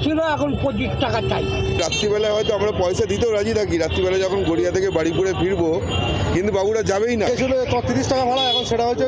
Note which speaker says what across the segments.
Speaker 1: ছিল, এখন 25 টাকা চাই।
Speaker 2: রাত্রিবেলায় হয়তো আমরা পয়সা দিতেও রাজি থাকি, রাত্রিবেলা যখন গড়িয়া থেকে বাড়ি করে ফিরবো, কিন্তু বাবুরা যাবেই না।
Speaker 3: ছিল 30 টাকা ভাড়া, এখন সেটা হচ্ছে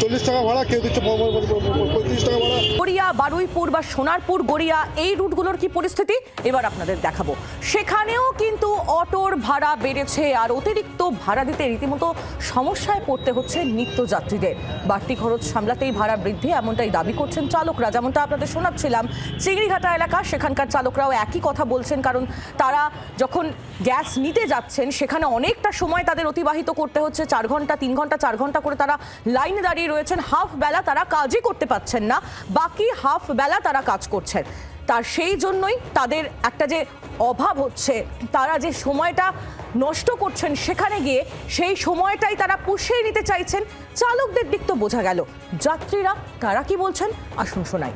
Speaker 3: 40 টাকা ভাড়া, কেউ দিচ্ছে 35 টাকা ভাড়া।
Speaker 4: গড়িয়া, বারুইপুর বা সোনারপুর গড়িয়া এই রুটগুলোর কি পরিস্থিতি এবার আপনাদের দেখাবো। সেখানেও কিন্তু অটোর ভাড়া বেড়েছে, আর অতিরিক্ত ভাড়া দিতে রীতিমতো সমস্যায় পড়তে হচ্ছে নিত্যযাত্রীদের। বাড়তি খরচ সামলাতেই ভাড়া বৃদ্ধি, এমনটাই দাবি করছেন চালকরা। যেমনটা আপনাদের শোনাচ্ছিলাম, চিংড়িঘাটা এলাকা, সেখানকার চালকরাও একই কথা বলছেন, কারণ তারা যখন গ্যাস নিতে যাচ্ছেন সেখানে অনেকটা সময় তাদের অতিবাহিত করতে হচ্ছে, 4 ঘন্টা 3 ঘন্টা 4 ঘন্টা করে তারা লাইনে দাঁড়িয়ে রয়েছেন। হাফ বেলা তারা কাজই করতে পাচ্ছেন না, বাকি হাফ বেলা তারা কাজ করছেন। তার সেই জন্যই তাদের একটা যে অভাব হচ্ছে, তারা যে সময়টা নষ্ট করছেন সেখানে গিয়ে সেই সময়টাই তারা পুষিয়ে নিতে চাইছেন। চালকদের দিক তো বোঝা গেল, যাত্রীরা তারা কি বলছেন আসুন শোনাই।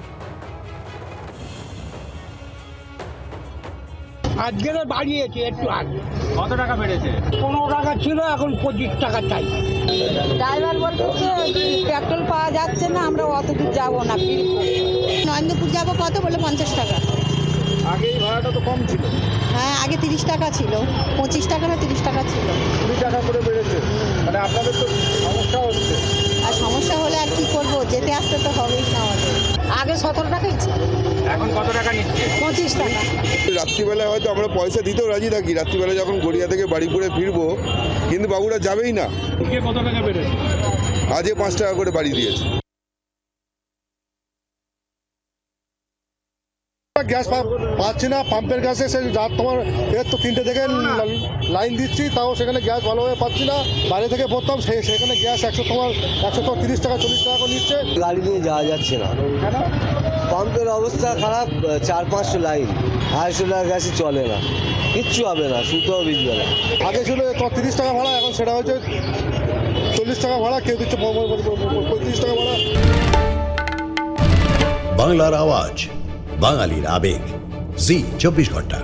Speaker 1: আজকে বাড়িয়েছে একটু আগে।
Speaker 5: কত টাকা বেড়েছে?
Speaker 1: 15 টাকা ছিল, এখন 25 টাকা চাই।
Speaker 6: ড্রাইভার বলতেছে পেট্রোল পাওয়া যাচ্ছে না, আমরা অত দূর যাবো না। নরেন্দ্রপুর যাবো, কত বলে 50 টাকা।
Speaker 3: আগে এই ভাড়াটা তো কম ছিল,
Speaker 6: হ্যাঁ, আগে 30 টাকা ছিল, 25 টাকা না 30 টাকা ছিল।
Speaker 3: 20 টাকা করে বেড়েছে, মানে আপনাদের তো সমস্যা হচ্ছে।
Speaker 6: আর সমস্যা হলে আর কি করবো, যেতে আসতে তো হবেই না আমাদের। আগে 17 টাকাই ছিল,
Speaker 5: এখন কত টাকা নিচ্ছে?
Speaker 6: 25 টাকা।
Speaker 2: রাত্রিবেলায় হয়তো আমরা পয়সা দিতেও রাজি থাকি, রাত্রিবেলা যখন গড়িয়া থেকে বাড়ি করে ফিরবো, কিন্তু বাবুরা যাবেই না।
Speaker 5: আজকে কত টাকা বেড়েছে?
Speaker 2: আজকে 5 টাকা করে বাড়ি দিয়েছে।
Speaker 3: গ্যাস পাচ্ছি না, পাম্পের গ্যাসে সেই রাত তোমার এর তো 3টে থেকে লাইন দিচ্ছি, তাও সেখানে গ্যাস ভালোভাবে পাচ্ছি না। বাইরে থেকে ভরতাম, সেখানে গ্যাস 130 টাকা 40 টাকা করে নিচ্ছে।
Speaker 7: গাড়ি নিয়ে যাওয়া যাচ্ছে না, পাম্পের অবস্থা খারাপ, 400-500 লাইন, 250 টাকা গ্যাসই চলে না, কিচ্ছু হবে না, সুতোও ভিজবে না।
Speaker 3: আগে ছিল 30 টাকা ভাড়া, এখন সেটা হচ্ছে 40 টাকা ভাড়া, কেউ দিচ্ছে 35 টাকা ভাড়া।
Speaker 8: বাংলার আওয়াজ, বাঙালির আবেগ, জি 24 ঘন্টা।